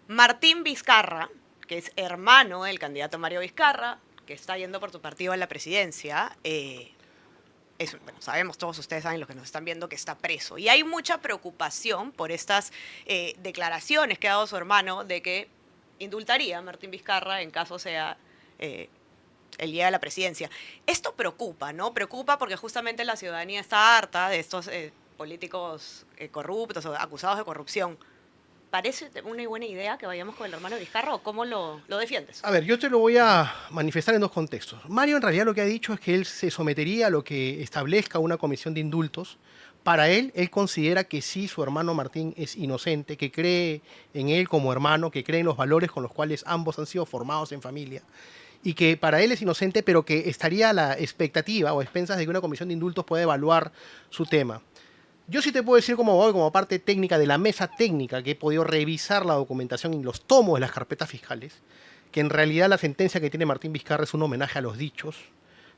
Martín Vizcarra, que es hermano del candidato Mario Vizcarra, que está yendo por tu partido a la presidencia, bueno, sabemos, todos ustedes saben, los que nos están viendo, que está preso. Y hay mucha preocupación por estas declaraciones que ha dado su hermano de que indultaría a Martín Vizcarra en caso sea eh, el día de la presidencia. Esto preocupa, ¿no? Preocupa porque justamente la ciudadanía está harta de estos políticos corruptos o acusados de corrupción. ¿Parece una buena idea que vayamos con el hermano Vizcarra o cómo lo defiendes? A ver, yo te lo voy a manifestar en dos contextos. Mario en realidad lo que ha dicho es que él se sometería a lo que establezca una comisión de indultos. Para él considera que sí, su hermano Martín es inocente, que cree en él como hermano, que cree en los valores con los cuales ambos han sido formados en familia, y que para él es inocente, pero que estaría a la expectativa o a expensas de que una comisión de indultos pueda evaluar su tema. Yo sí te puedo decir como voy, como parte técnica de la mesa técnica, que he podido revisar la documentación y los tomos de las carpetas fiscales, que en realidad la sentencia que tiene Martín Vizcarra es un homenaje a los dichos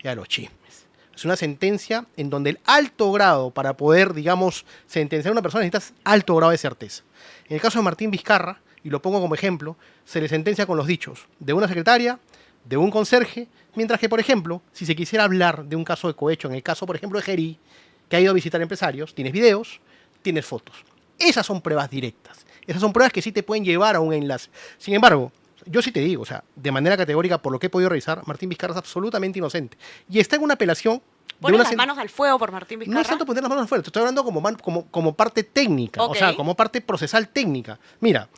y a los chismes. Es una sentencia en donde el alto grado para poder, digamos, sentenciar a una persona necesitas alto grado de certeza. En el caso de Martín Vizcarra, y lo pongo como ejemplo, se le sentencia con los dichos de una secretaria, de un conserje, mientras que, por ejemplo, si se quisiera hablar de un caso de cohecho, en el caso, por ejemplo, de Gerí, que ha ido a visitar empresarios, tienes videos, tienes fotos. Esas son pruebas directas. Esas son pruebas que sí te pueden llevar a un enlace. Sin embargo, yo sí te digo, o sea, de manera categórica, por lo que he podido revisar, Martín Vizcarra es absolutamente inocente. Y está en una apelación de ¿Pones una... las manos al fuego por Martín No es Vizcarra? tanto poner las manos al fuego, te estoy hablando como parte técnica, Ok. o sea, como parte procesal técnica. Mira,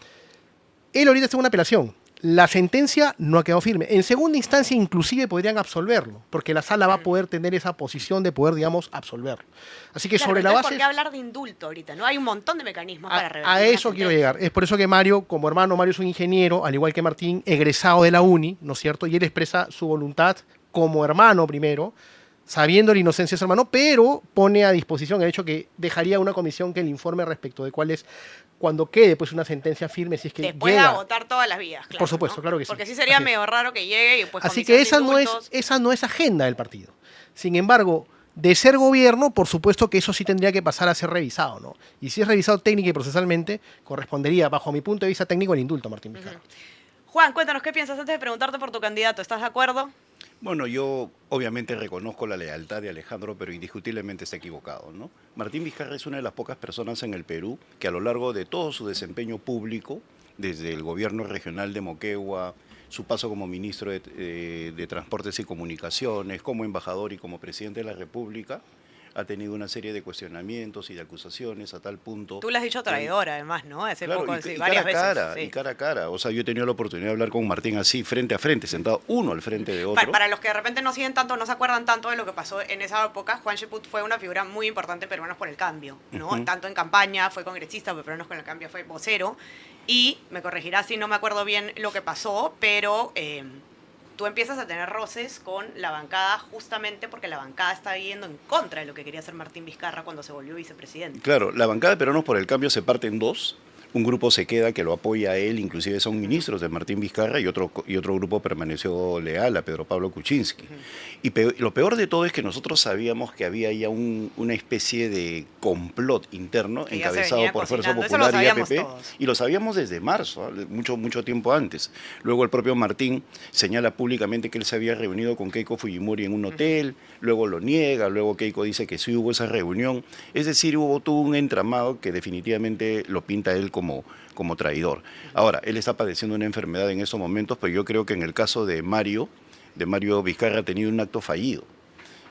él ahorita está en una apelación. La sentencia no ha quedado firme. En segunda instancia, inclusive podrían absolverlo, porque la sala va a poder tener esa posición de poder, digamos, absolverlo. Así que Claro, sobre pero la entonces, ¿por base... qué hablar de indulto ahorita? ¿No? Hay un montón de mecanismos para A revertir una eso quiero sentencia. llegar. Es por eso que Mario, como hermano, Mario es un ingeniero, al igual que Martín, egresado de la uni, ¿no es cierto? Y él expresa su voluntad como hermano primero, sabiendo la inocencia de su hermano, pero pone a disposición el hecho que dejaría una comisión que le informe respecto de cuál es, cuando quede pues una sentencia firme, si es que Después de llega. agotar todas las vías, Por claro, supuesto, ¿no? claro que sí. Porque sí sería Así es. medio raro que llegue y pues Así que comisión de indultos. esa no es agenda del partido. Sin embargo, de ser gobierno, por supuesto que eso sí tendría que pasar a ser revisado, ¿no? Y si es revisado técnica y procesalmente, correspondería, bajo mi punto de vista técnico, el indulto a Martín Vizcarra. Juan, cuéntanos qué piensas antes de preguntarte por tu candidato. ¿Estás de acuerdo? Bueno, yo obviamente reconozco la lealtad de Alejandro, pero indiscutiblemente está equivocado, ¿no? Martín Vizcarra es una de las pocas personas en el Perú que a lo largo de todo su desempeño público, desde el gobierno regional de Moquegua, su paso como ministro de Transportes y Comunicaciones, como embajador y como presidente de la República, ha tenido una serie de cuestionamientos y de acusaciones a tal punto Tú le has dicho que traidora, además, ¿no? Hace claro, poco, sí, y cara varias a veces. cara, y Sí. cara a cara. O sea, yo he tenido la oportunidad de hablar con Martín así, frente a frente, sentado uno al frente de otro. Para los que de repente no siguen tanto, no se acuerdan tanto de lo que pasó en esa época, Juan Cheput fue una figura muy importante en Peruanos por el Cambio, ¿no? Ujú. Tanto en campaña, fue congresista, pero Peruanos con el Cambio fue vocero. Y me corregirá si no me acuerdo bien lo que pasó, pero tú empiezas a tener roces con la bancada justamente porque la bancada está yendo en contra de lo que quería hacer Martín Vizcarra cuando se volvió vicepresidente. Claro, la bancada de Peruanos por el Cambio se parte en dos. Un grupo se queda que lo apoya a él, inclusive son ministros de Martín Vizcarra, y otro grupo permaneció leal a Pedro Pablo Kuczynski. Lo peor de todo es que nosotros sabíamos que había ya una especie de complot interno Que ya se encabezado venía por Fuerza cocinando. Eso lo Popular y sabíamos APP, todos. y lo sabíamos desde marzo, mucho tiempo antes. Luego el propio Martín señala públicamente que él se había reunido con Keiko Fujimori en un hotel, luego lo niega, luego Keiko dice que sí hubo esa reunión. Es decir, hubo todo un entramado que definitivamente lo pinta él como traidor. Ahora, él está padeciendo una enfermedad en estos momentos, pero yo creo que en el caso de Mario Vizcarra ha tenido un acto fallido,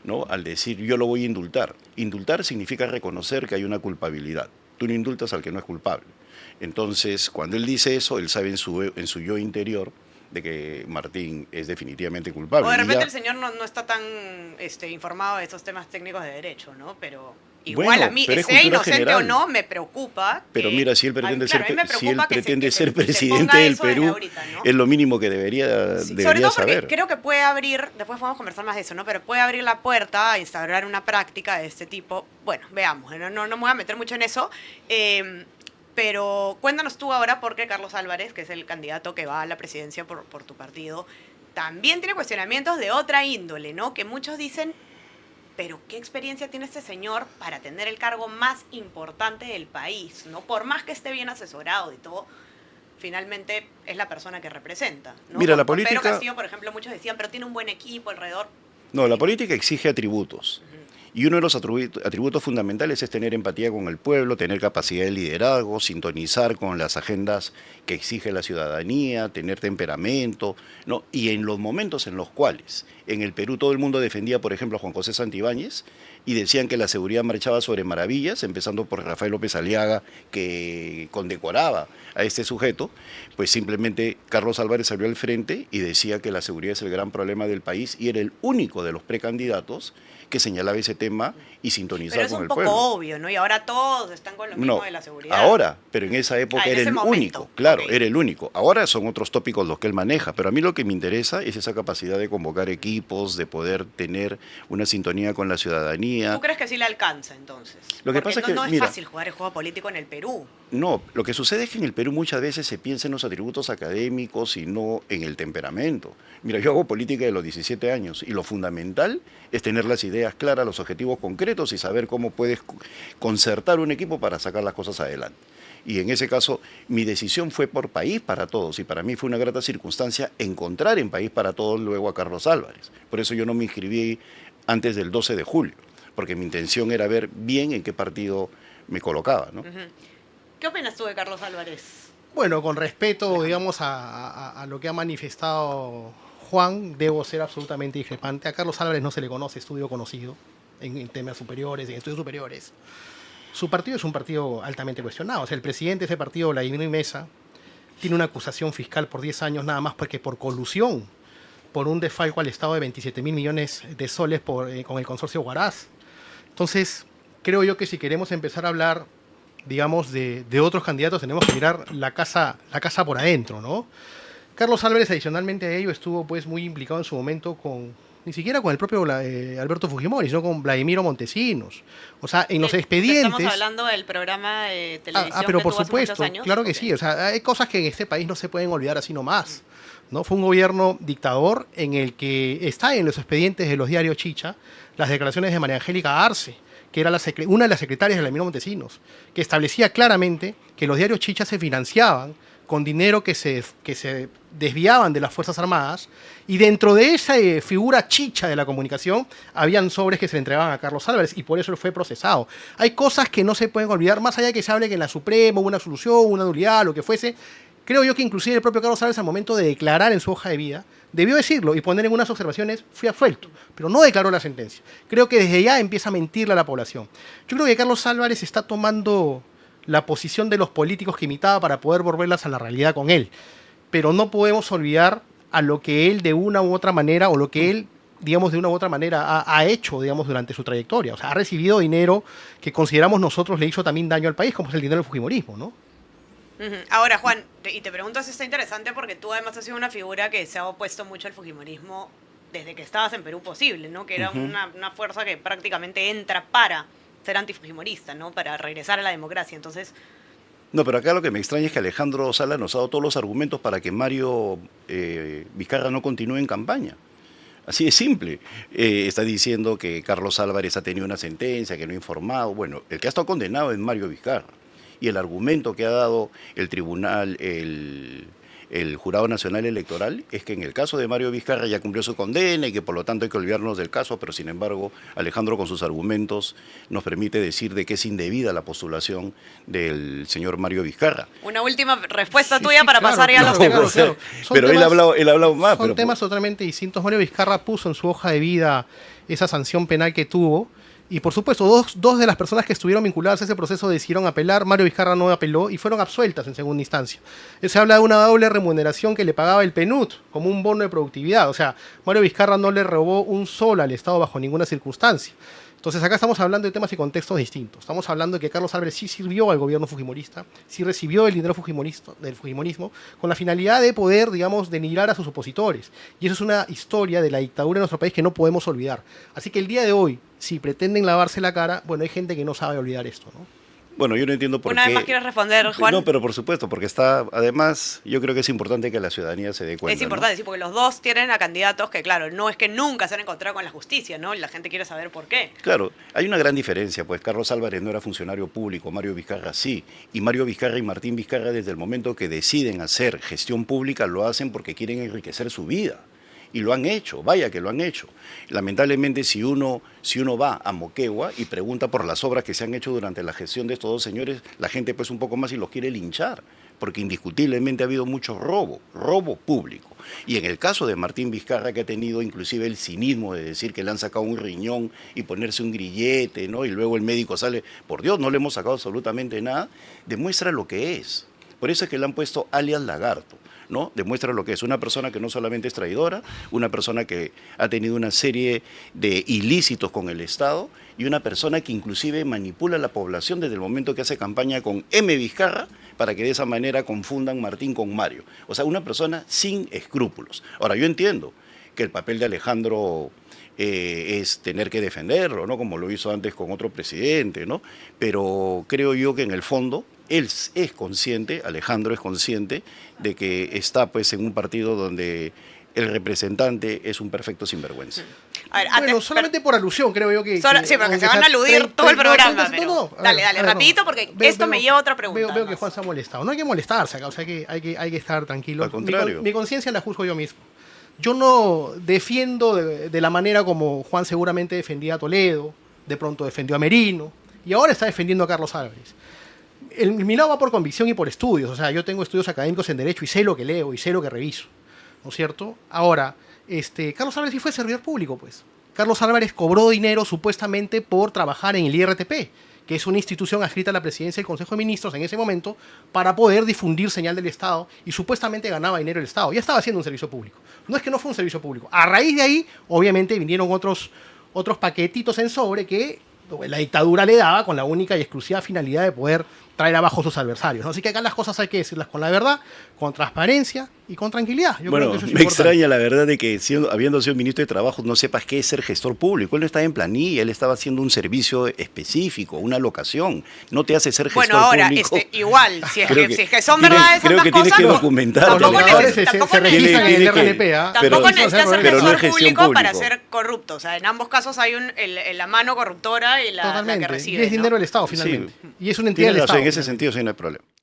¿no? Al decir yo lo voy a indultar. Indultar significa reconocer que hay una culpabilidad. Tú no indultas al que no es culpable. Entonces, cuando él dice eso, él sabe en su yo interior de que Martín es definitivamente O culpable. de Y repente ya, el señor no está tan informado de esos temas técnicos de derecho, ¿no? Pero igual a bueno, mí, pero es sea cultura inocente o general. no, me preocupa Pero que... mira, si él pretende Claro, a mí me si él preocupa pretende ser que se presidente ponga del eso desde Perú, ahorita, ¿no? es lo mínimo que Sí, sobre debería todo porque saber. creo que puede abrir, después podemos conversar más de eso, ¿no? Pero puede abrir la puerta a instaurar una práctica de este tipo. Bueno, veamos, no me voy a meter mucho en eso. Pero cuéntanos tú ahora, porque Carlos Álvarez, que es el candidato que va a la presidencia por tu partido, también tiene cuestionamientos de otra índole, ¿no? Que muchos dicen, pero ¿qué experiencia tiene este señor para tener el cargo más importante del país, ¿no? Por más que esté bien asesorado y todo, finalmente es la persona que representa, ¿no? Mira, la Con Pedro política- Castillo, por ejemplo, muchos decían, pero tiene un buen equipo alrededor. No, la política exige atributos. Y uno de los atributos fundamentales es tener empatía con el pueblo, tener capacidad de liderazgo, sintonizar con las agendas que exige la ciudadanía, tener temperamento, ¿no? Y en los momentos en los cuales en el Perú todo el mundo defendía, por ejemplo, a Juan José Santibáñez y decían que la seguridad marchaba sobre maravillas, empezando por Rafael López Aliaga, que condecoraba a este sujeto, pues simplemente Carlos Álvarez salió al frente y decía que la seguridad es el gran problema del país y era el único de los precandidatos que señalaba ese tema y sintonizaba Pero es con un el poco pueblo. obvio, ¿no? Y ahora todos están con lo mismo No, de la seguridad. ahora, pero en esa época Ah, en era ese el momento, único, claro, ok. era el único. Ahora son otros tópicos los que él maneja, pero a mí lo que me interesa es esa capacidad de convocar equipos, de poder tener una sintonía con la ciudadanía. ¿Tú crees que sí le alcanza entonces? Lo que Porque pasa es que, no es mira, fácil jugar el juego político en el Perú. No, lo que sucede es que en el Perú muchas veces se piensa en los atributos académicos y no en el temperamento. Mira, yo hago política de los 17 años y lo fundamental es tener las ideas claras, los objetivos concretos y saber cómo puedes concertar un equipo para sacar las cosas adelante. Y en ese caso, mi decisión fue por País para Todos y para mí fue una grata circunstancia encontrar en País para Todos luego a Carlos Álvarez. Por eso yo no me inscribí antes del 12 de julio, porque mi intención era ver bien en qué partido me colocaba, ¿no? ¿Qué opinas tú de Carlos Álvarez? Bueno, con respeto, digamos, a lo que ha manifestado Juan, debo ser absolutamente discrepante. A Carlos Álvarez no se le conoce estudio conocido en temas superiores, en estudios superiores. Su partido es un partido altamente cuestionado. O sea, el presidente de ese partido, Vladimir Mesa, tiene una acusación fiscal por 10 años nada más porque por colusión, por un desfalco al Estado de 27.000 millones de soles con el consorcio Huaraz. Entonces, creo yo que si queremos empezar a hablar, digamos, de otros candidatos, tenemos que mirar la casa por adentro, ¿no? Carlos Álvarez, adicionalmente a ello, estuvo pues muy implicado en su momento ni siquiera con el propio Alberto Fujimori, sino con Vladimiro Montesinos. O sea, en los expedientes... Estamos hablando del programa de televisión pero que por tuvo hace supuesto, muchos años. claro que Ok. sí. O sea, hay cosas que en este país no se pueden olvidar así nomás, ¿no? Fue un gobierno dictador en el que está en los expedientes de los diarios Chicha las declaraciones de María Angélica Arce, que era una de las secretarias de Vladimiro Montesinos, que establecía claramente que los diarios Chicha se financiaban con dinero que se desviaban de las Fuerzas Armadas, y dentro de esa figura chicha de la comunicación habían sobres que se le entregaban a Carlos Álvarez, y por eso él fue procesado. Hay cosas que no se pueden olvidar, más allá de que se hable que en la Suprema hubo una solución, una nulidad, lo que fuese. Creo yo que inclusive el propio Carlos Álvarez, al momento de declarar en su hoja de vida, debió decirlo y poner en unas observaciones: fui absuelto, pero no declaró la sentencia. Creo que desde ya empieza a mentirle a la población. Yo creo que Carlos Álvarez está tomando la posición de los políticos que imitaba para poder volverlas a la realidad con él. Pero no podemos olvidar a lo que él de una u otra manera, o lo que él, digamos, de una u otra manera ha hecho, digamos, durante su trayectoria. O sea, ha recibido dinero que consideramos nosotros le hizo también daño al país, como es el dinero del fujimorismo, ¿no? Ahora, Juan, y te pregunto si está interesante porque tú además has sido una figura que se ha opuesto mucho al fujimorismo desde que estabas en Perú Posible, ¿no? Que era una fuerza que prácticamente entra para ser antifujimorista, ¿no? Para regresar a la democracia. Entonces, No, pero acá lo que me extraña es que Alejandro Sala nos ha dado todos los argumentos para que Mario Vizcarra no continúe en campaña. Así de simple. Está diciendo que Carlos Álvarez ha tenido una sentencia, que no ha informado. Bueno, el que ha estado condenado es Mario Vizcarra. Y el argumento que ha dado el tribunal, el Jurado Nacional Electoral, es que en el caso de Mario Vizcarra ya cumplió su condena y que por lo tanto hay que olvidarnos del caso, pero sin embargo Alejandro con sus argumentos nos permite decir de que es indebida la postulación del señor Mario Vizcarra. una última respuesta Sí, tuya sí, para claro, pasar ya a los claro, temas. claro. Son Pero él ha hablado más. Son pero temas totalmente distintos. Mario Vizcarra puso en su hoja de vida esa sanción penal que tuvo. Y por supuesto, dos de las personas que estuvieron vinculadas a ese proceso decidieron apelar. Mario Vizcarra no apeló y fueron absueltas en segunda instancia. Se habla de una doble remuneración que le pagaba el PNUD como un bono de productividad. O sea, Mario Vizcarra no le robó un sol al Estado bajo ninguna circunstancia. Entonces acá estamos hablando de temas y contextos distintos. Estamos hablando de que Carlos Álvarez sí sirvió al gobierno fujimorista, sí recibió el dinero del fujimorismo, con la finalidad de poder, digamos, denigrar a sus opositores. Y eso es una historia de la dictadura en nuestro país que no podemos olvidar. Así que el día de hoy, si pretenden lavarse la cara, bueno, hay gente que no sabe olvidar esto, ¿no? Bueno, yo no entiendo por Una qué. vez más quieres responder, Juan. No, pero por supuesto, porque está, además, yo creo que es importante que la ciudadanía se dé cuenta. Es importante, sí, porque los dos tienen a candidatos que, claro, no es que nunca se han encontrado con la justicia, ¿no? Y la gente quiere saber por qué. Claro, hay una gran diferencia, pues Carlos Álvarez no era funcionario público, Mario Vizcarra sí, y Mario Vizcarra y Martín Vizcarra desde el momento que deciden hacer gestión pública lo hacen porque quieren enriquecer su vida. Y lo han hecho, vaya que lo han hecho. Lamentablemente, si uno va a Moquegua y pregunta por las obras que se han hecho durante la gestión de estos dos señores, la gente pues un poco más y los quiere linchar, porque indiscutiblemente ha habido mucho robo público. Y en el caso de Martín Vizcarra, que ha tenido inclusive el cinismo de decir que le han sacado un riñón y ponerse un grillete, ¿no? Y luego el médico sale, por Dios, no le hemos sacado absolutamente nada, demuestra lo que es. Por eso es que le han puesto alias Lagarto, ¿no? Demuestra lo que es una persona que no solamente es traidora, una persona que ha tenido una serie de ilícitos con el Estado y una persona que inclusive manipula a la población desde el momento que hace campaña con M. Vizcarra para que de esa manera confundan Martín con Mario. O sea, una persona sin escrúpulos. Ahora, yo entiendo que el papel de Alejandro es tener que defenderlo, ¿no? Como lo hizo antes con otro presidente, ¿no? Pero creo yo que en el fondo él es consciente, Alejandro es consciente, de que está pues en un partido donde el representante es un perfecto sinvergüenza. A ver, Bueno, solamente por alusión, creo yo que... sí, porque se van a aludir todo el programa. Pero dale, rapidito, porque esto me lleva a otra pregunta. Veo que Juan se ha molestado. No hay que molestarse acá, o sea, hay que estar tranquilo. Al contrario. Mi conciencia la juzgo yo mismo. Yo no defiendo de la manera como Juan seguramente defendía a Toledo, de pronto defendió a Merino, y ahora está defendiendo a Carlos Álvarez. Mi lado va por convicción y por estudios, o sea, yo tengo estudios académicos en Derecho y sé lo que leo y sé lo que reviso, ¿no es cierto? Ahora, Carlos Álvarez sí fue servidor público, pues. Carlos Álvarez cobró dinero supuestamente por trabajar en el IRTP, que es una institución adscrita a la presidencia del Consejo de Ministros en ese momento, para poder difundir señal del Estado, y supuestamente ganaba dinero el Estado. Ya estaba haciendo un servicio público. No es que no fue un servicio público. A raíz de ahí, obviamente, vinieron otros paquetitos en sobre que la dictadura le daba con la única y exclusiva finalidad de poder traer abajo a sus adversarios, ¿no? Así que acá las cosas hay que decirlas con la verdad, con transparencia y con tranquilidad. Yo Bueno, creo que eso es me importante. extraña la verdad de que habiendo sido ministro de Trabajo no sepas qué es ser gestor público. Él no estaba en planilla, él estaba haciendo un servicio específico, una locación. No te hace ser gestor Bueno, ahora, público. igual, si es Creo que son tienes- verdades creo ambas que tienes cosas, que no- documentar. tampoco Los trabajadores necesitas se registran en el Tiene que- RNP, pero- Tampoco necesitas ser pero no gestor es gestión público para público. ser corrupto. O sea, en ambos casos hay la mano corruptora y la que Totalmente. recibe. Y es ¿no? dinero del Estado, finalmente. Sí. Y es una entidad Tiene del razón, Estado. en ese finalmente. sentido sí no hay problema.